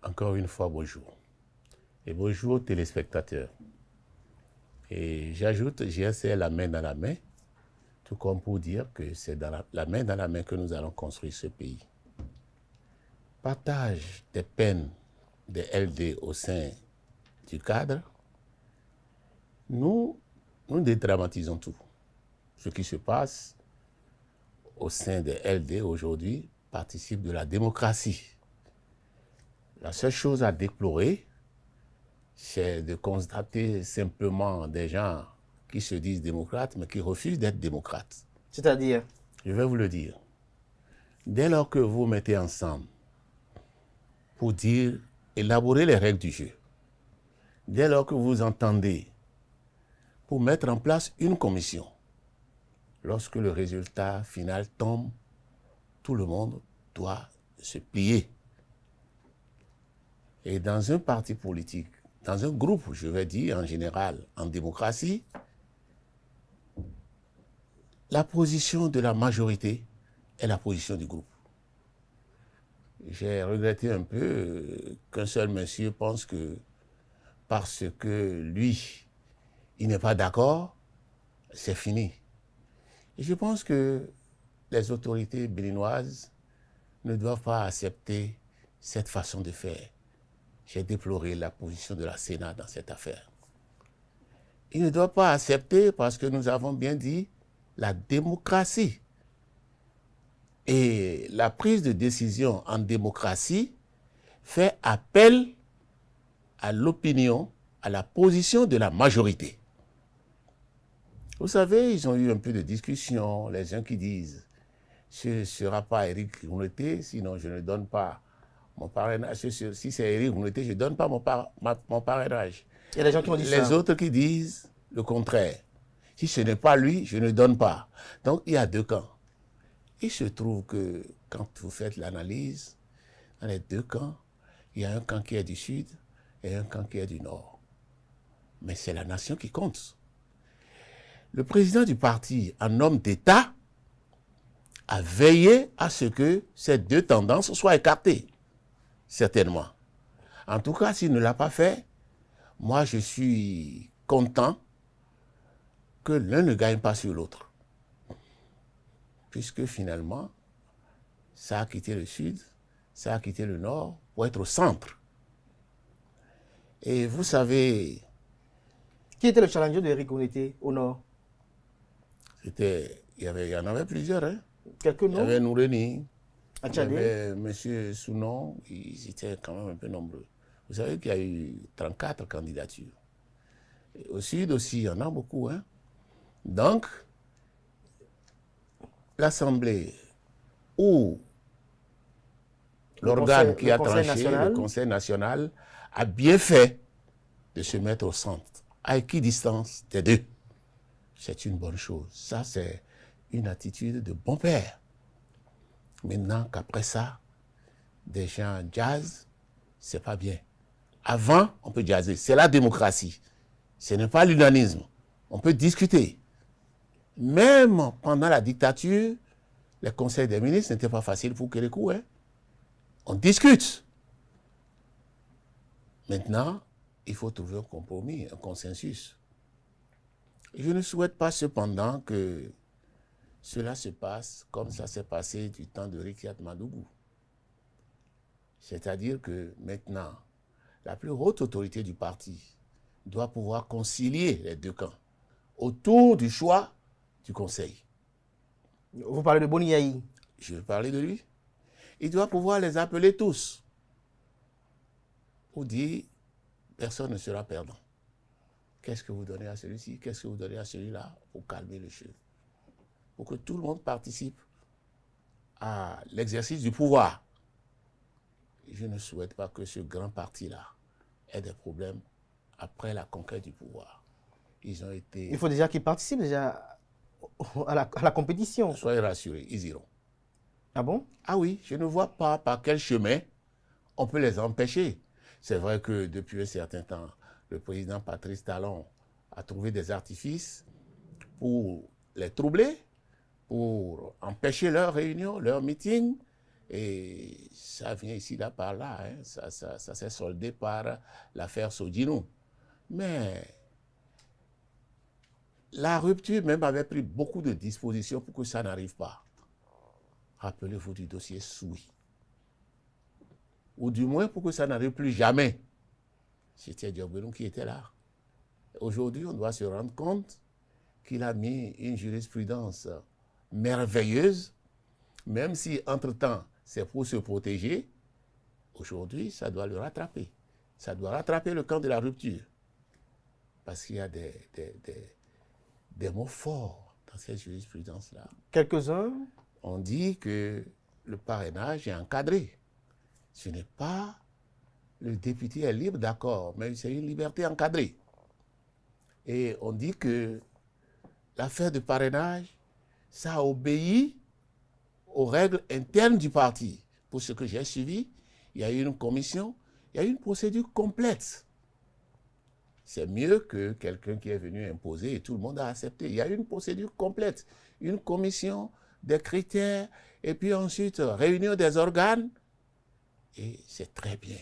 Encore une fois, bonjour. Et bonjour aux téléspectateurs. Et j'ajoute, JSC la main dans la main, tout comme pour dire que c'est dans la main dans la main que nous allons construire ce pays. Partage des peines des LD au sein du cadre, nous dédramatisons tout. Ce qui se passe au sein des LD aujourd'hui participe de la démocratie. La seule chose à déplorer, c'est de constater simplement des gens qui se disent démocrates, mais qui refusent d'être démocrates. C'est-à-dire? Je vais vous le dire. Dès lors que vous mettez ensemble pour dire, élaborer les règles du jeu, dès lors que vous entendez pour mettre en place une commission, lorsque le résultat final tombe, tout le monde doit se plier. Et dans un parti politique, dans un groupe, je vais dire en général, en démocratie, la position de la majorité est la position du groupe. J'ai regretté un peu qu'un seul monsieur pense que parce que lui, il n'est pas d'accord, c'est fini. Et je pense que les autorités béninoises ne doivent pas accepter cette façon de faire. J'ai déploré la position de la Sénat dans cette affaire. Ils ne doivent pas accepter parce que nous avons bien dit la démocratie. Et la prise de décision en démocratie fait appel à l'opinion, à la position de la majorité. Vous savez, ils ont eu un peu de discussion, les gens qui disent « ce ne sera pas Éric Rouleté, sinon je ne donne pas mon parrainage. Si c'est Éric Rouleté, je ne donne pas mon parrainage. » Il y a des gens qui ont dit ça. Les autres qui disent le contraire. Si ce n'est pas lui, je ne donne pas. Donc, il y a deux camps. Il se trouve que quand vous faites l'analyse, dans les deux camps, il y a un camp qui est du sud et un camp qui est du nord. Mais c'est la nation qui compte. Le président du parti, en homme d'État, a veillé à ce que ces deux tendances soient écartées, certainement. En tout cas, s'il ne l'a pas fait, moi je suis content que l'un ne gagne pas sur l'autre. Puisque finalement, ça a quitté le sud, ça a quitté le nord pour être au centre. Et vous savez... Qui était le challenger de Éric Rouleté au nord? Il y en avait plusieurs. Hein? Quelques Il y noms? avait Noureni, il y Atchadé. avait M. Sounon, ils étaient quand même un peu nombreux. Vous savez qu'il y a eu 34 candidatures. Et au sud aussi, il y en a beaucoup. Hein? Donc, l'Assemblée ou l'organe qui a tranché, le Conseil national, a bien fait de se mettre au centre. À équidistance des deux. C'est une bonne chose. Ça, c'est une attitude de bon père. Maintenant qu'après ça, des gens jazz, c'est pas bien. Avant, on peut jazzer. C'est la démocratie. Ce n'est pas l'unanisme. On peut discuter. Même pendant la dictature, les conseils des ministres n'étaient pas faciles pour Kérékou. Hein? On discute. Maintenant, il faut trouver un compromis, un consensus. Je ne souhaite pas cependant que cela se passe comme ça s'est passé du temps de Rikiat Madougou. C'est-à-dire que maintenant, la plus haute autorité du parti doit pouvoir concilier les deux camps autour du choix du conseil. Vous parlez de Boni Yahi. Je vais parler de lui. Il doit pouvoir les appeler tous pour dire personne ne sera perdant. Qu'est-ce que vous donnez à celui-ci? Qu'est-ce que vous donnez à celui-là? Pour calmer le jeu. Pour que tout le monde participe à l'exercice du pouvoir. Je ne souhaite pas que ce grand parti-là ait des problèmes après la conquête du pouvoir. Ils ont été... Il faut déjà qu'ils participent déjà à la compétition. Soyez rassurés, ils iront. Ah bon? Ah oui, je ne vois pas par quel chemin on peut les empêcher. C'est vrai que depuis un certain temps, le président Patrice Talon a trouvé des artifices pour les troubler, pour empêcher leurs réunions, leurs meetings. Et ça vient ici, là, par là. Hein. Ça s'est soldé par l'affaire Sodino. Mais la rupture même avait pris beaucoup de dispositions pour que ça n'arrive pas. Rappelez-vous du dossier Soui. Ou du moins pour que ça n'arrive plus jamais. C'était Diogbenou qui était là. Aujourd'hui, on doit se rendre compte qu'il a mis une jurisprudence merveilleuse, même si, entre-temps, c'est pour se protéger. Aujourd'hui, ça doit le rattraper. Ça doit rattraper le camp de la rupture. Parce qu'il y a des mots forts dans cette jurisprudence-là. Quelques-uns? On dit que le parrainage est encadré. Ce n'est pas le député est libre, d'accord, mais c'est une liberté encadrée. Et on dit que l'affaire de parrainage, ça obéit aux règles internes du parti. Pour ce que j'ai suivi, il y a eu une commission, il y a eu une procédure complète. C'est mieux que quelqu'un qui est venu imposer et tout le monde a accepté. Il y a eu une procédure complète, une commission, des critères, et puis ensuite réunion des organes. Et c'est très bien.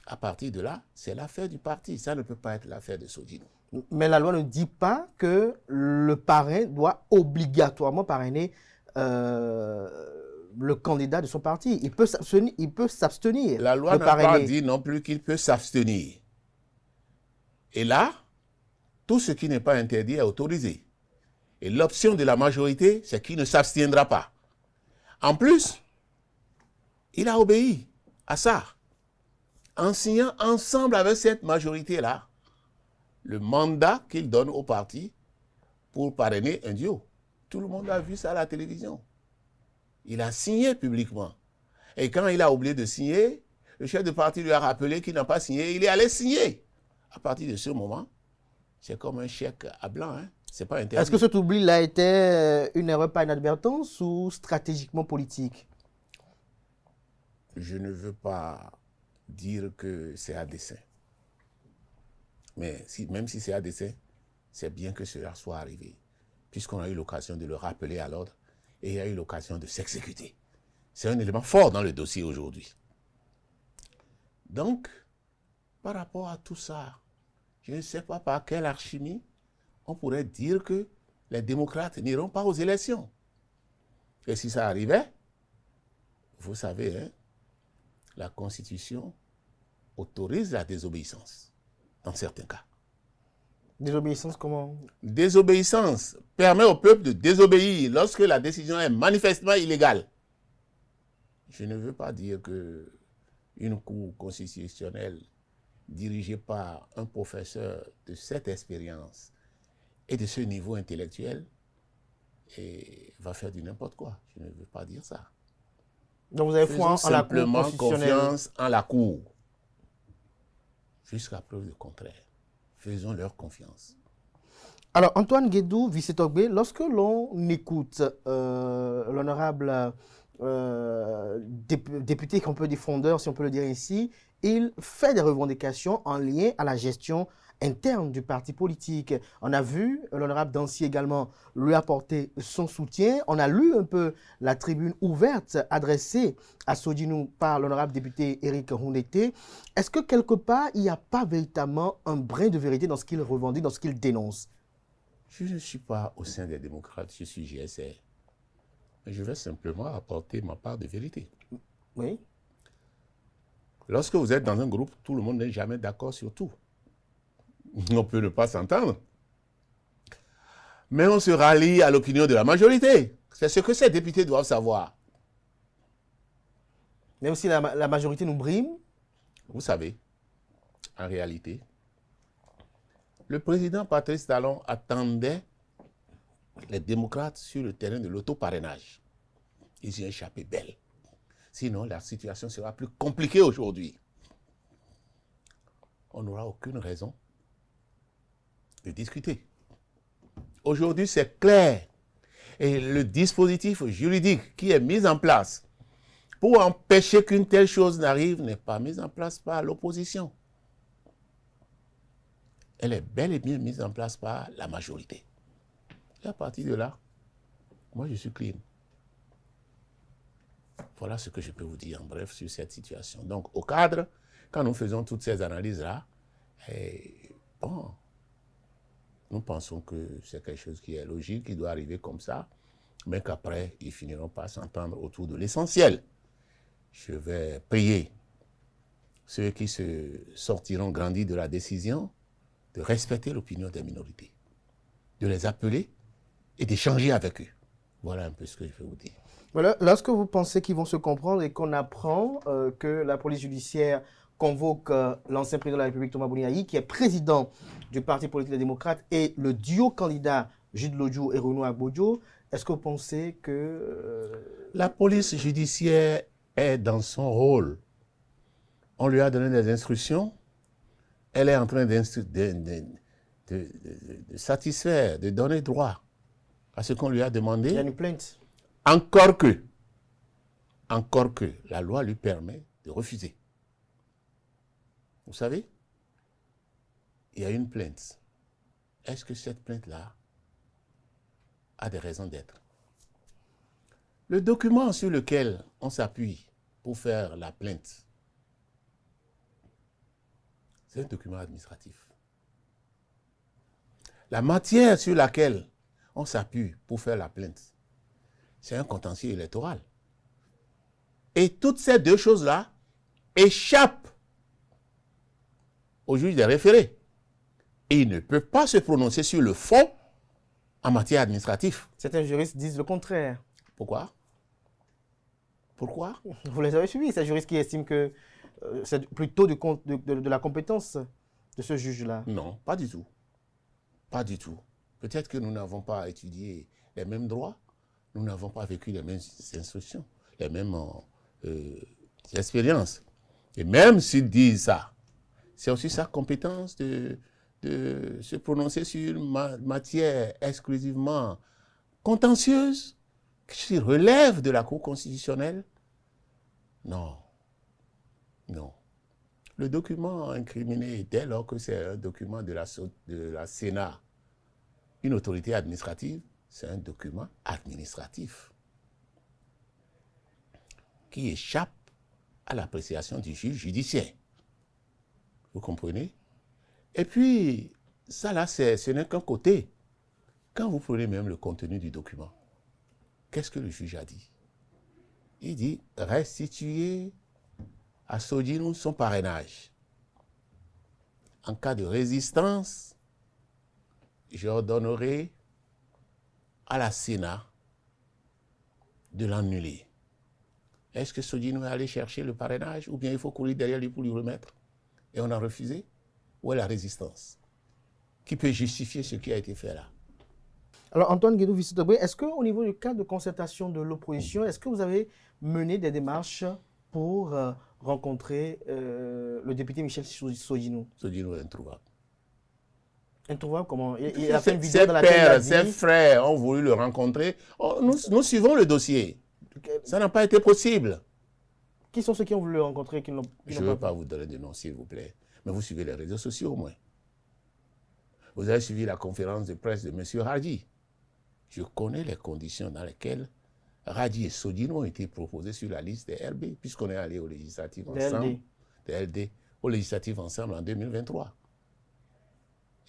À partir de là, c'est l'affaire du parti. Ça ne peut pas être l'affaire de Sodino. Mais la loi ne dit pas que le parrain doit obligatoirement parrainer le candidat de son parti. Il peut s'abstenir. La loi n'a pas dit non plus qu'il peut s'abstenir. Et là, tout ce qui n'est pas interdit est autorisé. Et l'option de la majorité, c'est qu'il ne s'abstiendra pas. En plus, il a obéi à ça, en signant ensemble avec cette majorité-là le mandat qu'il donne au parti pour parrainer un duo. Tout le monde a vu ça à la télévision. Il a signé publiquement. Et quand il a oublié de signer, le chef de parti lui a rappelé qu'il n'a pas signé. Il est allé signer. À partir de ce moment, c'est comme un chèque à blanc. Hein? C'est pas interdit. Est-ce que cet oubli-là a été une erreur par inadvertance ou stratégiquement politique? Je ne veux pas dire que c'est à dessein. Mais même si c'est à dessein, c'est bien que cela soit arrivé, puisqu'on a eu l'occasion de le rappeler à l'ordre et il y a eu l'occasion de s'exécuter. C'est un élément fort dans le dossier aujourd'hui. Donc, par rapport à tout ça, je ne sais pas par quelle alchimie on pourrait dire que les démocrates n'iront pas aux élections. Et si ça arrivait, vous savez, hein, la Constitution autorise la désobéissance, dans certains cas. Désobéissance comment? Désobéissance permet au peuple de désobéir lorsque la décision est manifestement illégale. Je ne veux pas dire qu'une cour constitutionnelle dirigée par un professeur de cette expérience et de ce niveau intellectuel va faire du n'importe quoi. Je ne veux pas dire ça. Donc vous avez foi en la Cour constitutionnelle. Confiance en la Cour. Jusqu'à preuve du contraire. Faisons leur confiance. Alors, Antoine Guédou, Vicetogbe, lorsque l'on écoute l'honorable député qu'on peut dire fondeur, si on peut le dire ici, il fait des revendications en lien à la gestion interne du parti politique. On a vu l'honorable Dancy également lui apporter son soutien. On a lu un peu la tribune ouverte adressée à Sodino par l'honorable député Éric Houndété. Est-ce que quelque part, il n'y a pas véritablement un brin de vérité dans ce qu'il revendique, dans ce qu'il dénonce? Je ne suis pas au sein des démocrates, je suis GSR. Je vais simplement apporter ma part de vérité. Oui. Lorsque vous êtes dans un groupe, tout le monde n'est jamais d'accord sur tout. On peut ne pas s'entendre. Mais on se rallie à l'opinion de la majorité. C'est ce que ces députés doivent savoir. Même si la majorité nous brime? Vous savez, en réalité, le président Patrice Talon attendait les démocrates sur le terrain de l'autoparrainage. Ils y ont échappé belle. Sinon, la situation sera plus compliquée aujourd'hui. On n'aura aucune raison de discuter. Aujourd'hui, c'est clair. Et le dispositif juridique qui est mis en place pour empêcher qu'une telle chose n'arrive n'est pas mis en place par l'opposition. Elle est bel et bien mise en place par la majorité. Et à partir de là, moi je suis clean. Voilà ce que je peux vous dire en bref sur cette situation. Donc, au cadre, quand nous faisons toutes ces analyses-là, bon, nous pensons que c'est quelque chose qui est logique, qui doit arriver comme ça, mais qu'après, ils finiront par s'entendre autour de l'essentiel. Je vais prier ceux qui se sortiront grandis de la décision de respecter l'opinion des minorités, de les appeler et d'échanger avec eux. Voilà un peu ce que je vais vous dire. Voilà, lorsque vous pensez qu'ils vont se comprendre et qu'on apprend que la police judiciaire convoque l'ancien président de la République, Thomas Boniaï, qui est président du Parti politique des démocrates, et le duo candidat Jude Lodjou et Renaud Agbodjo, est-ce que vous pensez que... La police judiciaire est dans son rôle. On lui a donné des instructions. Elle est en train de satisfaire, de donner droit à ce qu'on lui a demandé. Il y a une plainte. Encore que la loi lui permet de refuser. Vous savez, il y a une plainte. Est-ce que cette plainte-là a des raisons d'être? Le document sur lequel on s'appuie pour faire la plainte, c'est un document administratif. La matière sur laquelle on s'appuie pour faire la plainte, c'est un contentieux électoral. Et toutes ces deux choses-là échappent au juge des référés. Et il ne peut pas se prononcer sur le fond en matière administrative. Certains juristes disent le contraire. Pourquoi? Pourquoi? Vous les avez suivis, ces juristes qui estiment que c'est plutôt de la compétence de ce juge-là. Non, pas du tout. Pas du tout. Peut-être que nous n'avons pas étudié les mêmes droits, nous n'avons pas vécu les mêmes instructions, les mêmes expériences. Et même s'ils disent ça, c'est aussi sa compétence de se prononcer sur une matière exclusivement contentieuse qui relève de la Cour constitutionnelle. Non. Non. Le document incriminé, dès lors que c'est un document de la Sénat, une autorité administrative, c'est un document administratif qui échappe à l'appréciation du juge judiciaire. Vous comprenez? Et puis, ça là, ce n'est qu'un côté. Quand vous prenez même le contenu du document, qu'est-ce que le juge a dit? Il dit restituer à Sodjinou son parrainage. En cas de résistance, j'ordonnerai à la Sénat de l'annuler. Est-ce que Sodjinou est allé chercher le parrainage ou bien il faut courir derrière lui pour lui remettre? Et on a refusé? Où est la résistance? Qui peut justifier ce qui a été fait là? Alors, Antoine Guédou Vissi-Tobré, est-ce qu'au niveau du cadre de concertation de l'opposition, est-ce que vous avez mené des démarches pour rencontrer le député Michel Sodjinou? Sodjinou est introuvable. Introuvable comment? Il a fait une vidéo dans laquelle il a dit... Ses frères ont voulu le rencontrer. Oh, nous suivons le dossier. Ça n'a pas été possible. Qui sont ceux qui ont voulu le rencontrer? Je ne veux pas vous donner de nom, s'il vous plaît. Mais vous suivez les réseaux sociaux au moins. Vous avez suivi la conférence de presse de M. Hadi. Je connais les conditions dans lesquelles Hadi et Sodjinou ont été proposés sur la liste des RB, puisqu'on est allé aux législatives ensemble, des LD, aux législatives ensemble en 2023.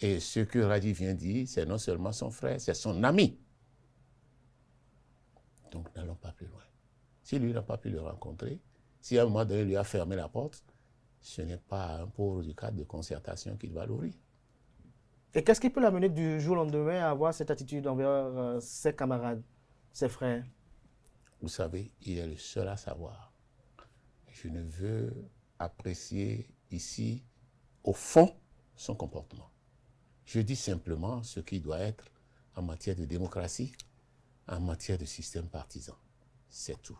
Et ce que Hadi vient dire, c'est non seulement son frère, c'est son ami. Donc n'allons pas plus loin. Si lui n'a pas pu le rencontrer, si à un moment donné il lui a fermé la porte, ce n'est pas un pauvre du cadre de concertation qu'il va l'ouvrir. Et qu'est-ce qui peut l'amener du jour au lendemain à avoir cette attitude envers ses camarades, ses frères? Vous savez, il est le seul à savoir. Je ne veux apprécier ici, au fond, son comportement. Je dis simplement ce qui doit être en matière de démocratie, en matière de système partisan. C'est tout.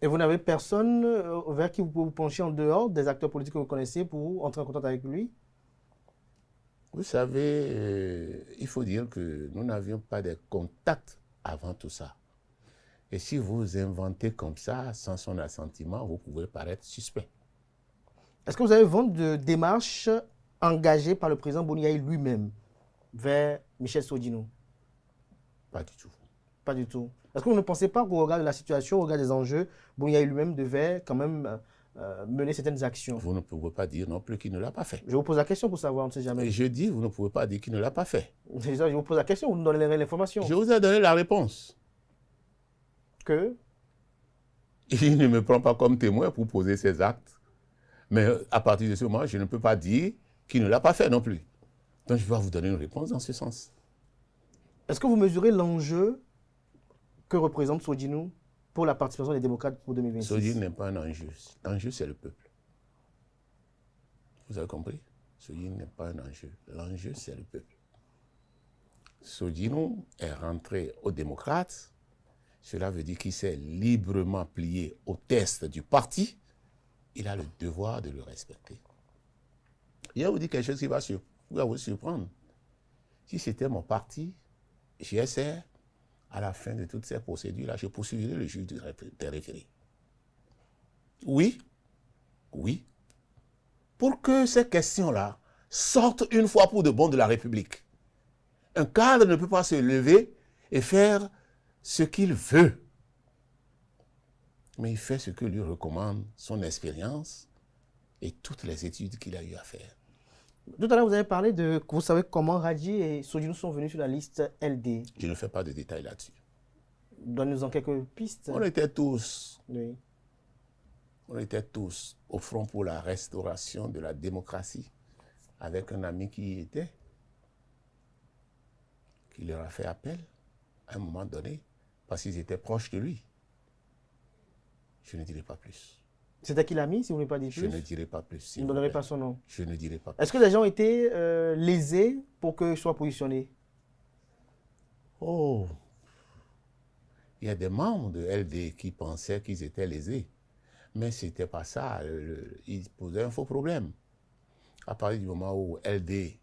Et vous n'avez personne vers qui vous pouvez vous pencher en dehors des acteurs politiques que vous connaissez pour entrer en contact avec lui? Vous savez, il faut dire que nous n'avions pas de contact avant tout ça. Et si vous inventez comme ça, sans son assentiment, vous pouvez paraître suspect. Est-ce que vous avez vent de démarches engagées par le président Boniaï lui-même vers Michel Sodjinou? Pas du tout. Pas du tout. Est-ce que vous ne pensez pas qu'au regard de la situation, au regard des enjeux, Bouniaï lui-même devait quand même mener certaines actions? Vous ne pouvez pas dire non plus qu'il ne l'a pas fait. Je vous pose la question pour savoir, on ne sait jamais. Et je dis, vous ne pouvez pas dire qu'il ne l'a pas fait. Je vous pose la question, vous nous donnez l'information. Je vous ai donné la réponse. Que? Il ne me prend pas comme témoin pour poser ses actes. Mais à partir de ce moment, je ne peux pas dire qu'il ne l'a pas fait non plus. Donc je vais vous donner une réponse dans ce sens. Est-ce que vous mesurez l'enjeu que représente Sodinou pour la participation des démocrates pour 2026? Sodinou n'est pas un enjeu. L'enjeu, c'est le peuple. Vous avez compris? Sodinou n'est pas un enjeu. L'enjeu, c'est le peuple. Sodinou est rentré aux démocrates. Cela veut dire qu'il s'est librement plié au test du parti. Il a le devoir de le respecter. Je vais vous dire quelque chose qui va vous surprendre. Si c'était mon parti, j'essaie, à la fin de toutes ces procédures-là, je poursuivrai le juge des référés. Oui, oui. Pour que ces questions-là sortent une fois pour de bon de la République. Un cadre ne peut pas se lever et faire ce qu'il veut. Mais il fait ce que lui recommande son expérience et toutes les études qu'il a eu à faire. Tout à l'heure, vous avez parlé de... Vous savez comment Radji et Sodinou sont venus sur la liste LD. Je ne fais pas de détails là-dessus. Donnez-nous-en quelques pistes. On était tous au front pour la restauration de la démocratie avec un ami qui leur a fait appel à un moment donné parce qu'ils étaient proches de lui. Je ne dirai pas plus. C'était qui l'ami, si vous ne voulez pas dire Je plus? ne dirai pas plus. Vous ne donnerez pas son nom? Je ne dirai pas plus. Est-ce que les gens ont été lésés pour qu'ils soient positionnés? Oh, il y a des membres de LD qui pensaient qu'ils étaient lésés. Mais ce n'était pas ça. Ils posaient un faux problème. À partir du moment où LD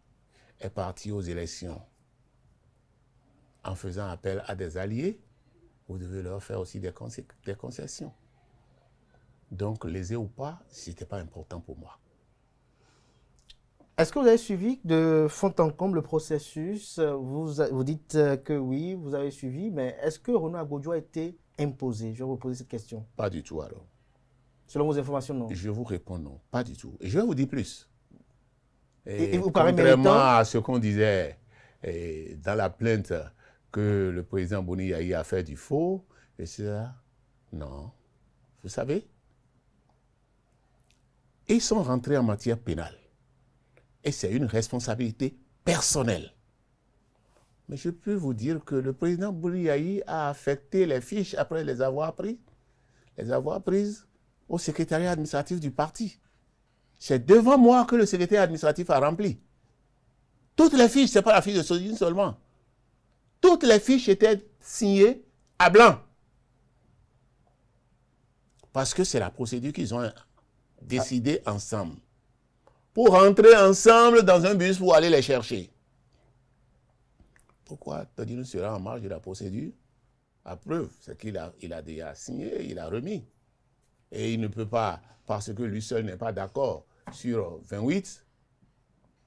est parti aux élections en faisant appel à des alliés, vous devez leur faire aussi des concessions. Donc, lésé ou pas, ce n'était pas important pour moi. Est-ce que vous avez suivi de fond en comble le processus? Vous dites que oui, vous avez suivi, mais est-ce que Renaud Agodjo a été imposé? Je vais vous poser cette question. Pas du tout alors. Selon vos informations, non? Je vous réponds non, pas du tout. Et je vais vous dire plus. Et vous paraît contrairement méritant? à ce qu'on disait dans la plainte que le président Boni Yahi a fait du faux, et ça, non. Vous savez, ils sont rentrés en matière pénale. Et c'est une responsabilité personnelle. Mais je peux vous dire que le président Boni Yahi a affecté les fiches après les avoir prises au secrétariat administratif du parti. C'est devant moi que le secrétaire administratif a rempli. Toutes les fiches, ce n'est pas la fiche de Sodinou seulement. Toutes les fiches étaient signées à blanc. Parce que c'est la procédure qu'ils ont décidé ensemble. Pour rentrer ensemble dans un bus pour aller les chercher. Pourquoi Sodinou sera en marge de la procédure? À preuve, c'est qu'il a déjà signé, il a remis. Et il ne peut pas, parce que lui seul n'est pas d'accord sur 28,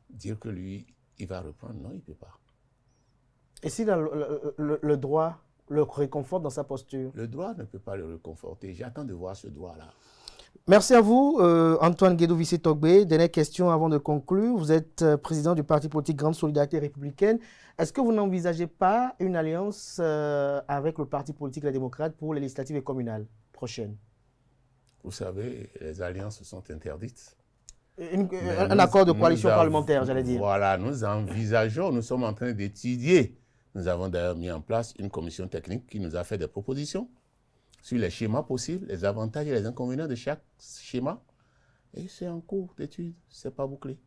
dire que lui, il va reprendre. Non, il ne peut pas. Et si le droit le réconforte dans sa posture? Le droit ne peut pas le réconforter. J'attends de voir ce droit-là. Merci à vous, Antoine Guédou Vissé-Togbé. Dernière question avant de conclure. Vous êtes président du parti politique Grande Solidarité Républicaine. Est-ce que vous n'envisagez pas une alliance avec le parti politique Les Démocrates pour les législatives et communales prochaines? Vous savez, les alliances sont interdites. Un accord de coalition parlementaire, j'allais dire. Voilà, nous envisageons, nous sommes en train d'étudier. Nous avons d'ailleurs mis en place une commission technique qui nous a fait des propositions sur les schémas possibles, les avantages et les inconvénients de chaque schéma. Et c'est en cours d'étude, ce n'est pas bouclé.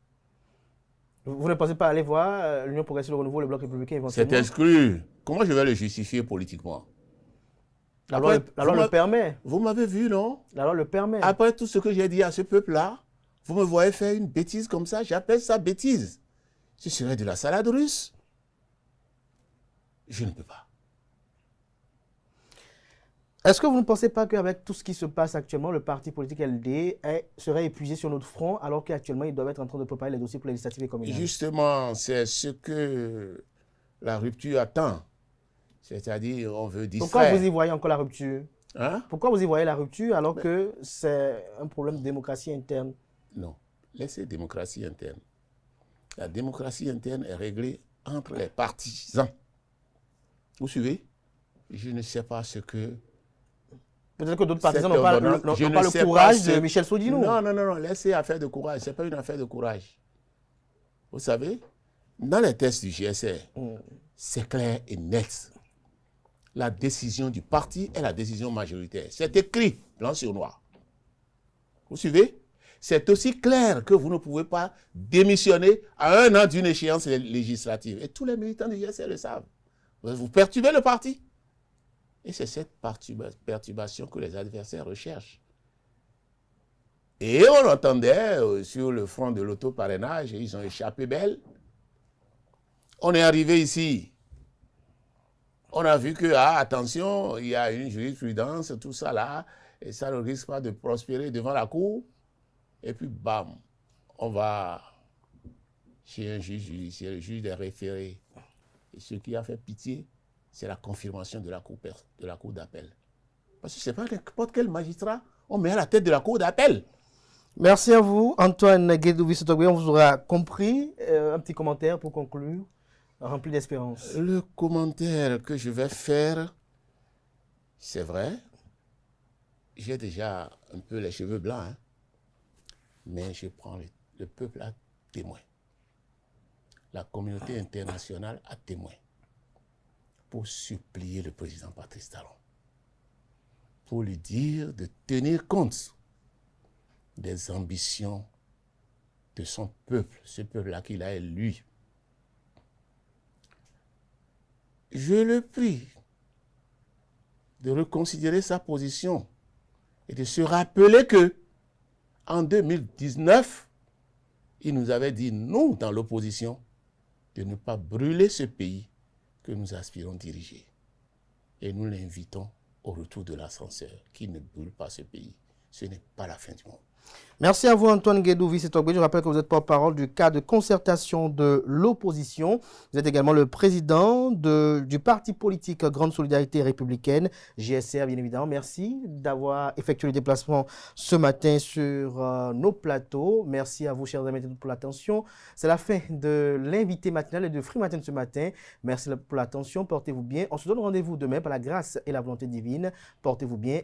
Vous ne pensez pas aller voir l'Union progressiste, le renouveau, le Bloc républicain éventuellement? C'est exclu. Comment je vais le justifier politiquement? La loi le permet. Vous m'avez vu, non? La loi le permet. Après tout ce que j'ai dit à ce peuple-là, vous me voyez faire une bêtise comme ça, j'appelle ça bêtise. Ce serait de la salade russe. Je ne peux pas. Est-ce que vous ne pensez pas qu'avec tout ce qui se passe actuellement, le parti politique LD serait épuisé sur notre front, alors qu'actuellement, ils doivent être en train de préparer les dossiers pour les législatives et communales? Justement, c'est ce que la rupture attend. C'est-à-dire, on veut Pourquoi distraire. vous y voyez encore la rupture? Hein? Pourquoi vous y voyez la rupture alors que c'est un problème de démocratie interne? Non, laissez démocratie interne. La démocratie interne est réglée entre les partisans. Vous suivez? Je ne sais pas ce que... Peut-être que d'autres partisans cette n'ont pas, ordonnance- n'ont je pas ne le sais courage ce- de Michel Sodinou. Non, non, non, non, laissez affaire de courage. Ce n'est pas une affaire de courage. Vous savez, dans les tests du GSR, c'est clair et net. La décision du parti est la décision majoritaire. C'est écrit, blanc sur noir. Vous suivez? C'est aussi clair que vous ne pouvez pas démissionner à 1 an d'une échéance législative. Et tous les militants du GSR le savent. Vous perturbez le parti. Et c'est cette perturbation que les adversaires recherchent. Et on entendait sur le front de l'autoparrainage, ils ont échappé belle. On est arrivé ici. On a vu que, attention, il y a une jurisprudence, tout ça là, et ça ne risque pas de prospérer devant la cour. Et puis, bam, on va chez un juge judiciaire, le juge des référés. Et ce qui a fait pitié, c'est la confirmation de la cour d'appel. Parce que ce n'est pas n'importe quel magistrat, on met à la tête de la cour d'appel. Merci à vous, Antoine Guédouvi-Sotogbe. On vous aura compris. Un petit commentaire pour conclure, rempli d'espérance. Le commentaire que je vais faire, c'est vrai, j'ai déjà un peu les cheveux blancs, hein, mais je prends le peuple à témoin. La communauté internationale à témoin pour supplier le président Patrice Talon, pour lui dire de tenir compte des ambitions de son peuple, ce peuple-là qu'il a élu. Je le prie de reconsidérer sa position et de se rappeler que en 2019, il nous avait dit, nous, dans l'opposition, de ne pas brûler ce pays que nous aspirons diriger. Et nous l'invitons au retour de l'ascenseur, qui ne brûle pas ce pays. Ce n'est pas la fin du monde. Merci à vous, Antoine Guédouvi-Sotogbe. Je rappelle que vous êtes porte-parole du cadre de concertation de l'opposition. Vous êtes également le président du parti politique Grande Solidarité Républicaine, GSR, bien évidemment. Merci d'avoir effectué le déplacement ce matin sur nos plateaux. Merci à vous, chers amis, pour l'attention. C'est la fin de l'invité matinal et de Free Matin de ce matin. Merci pour l'attention. Portez-vous bien. On se donne rendez-vous demain par la grâce et la volonté divine. Portez-vous bien.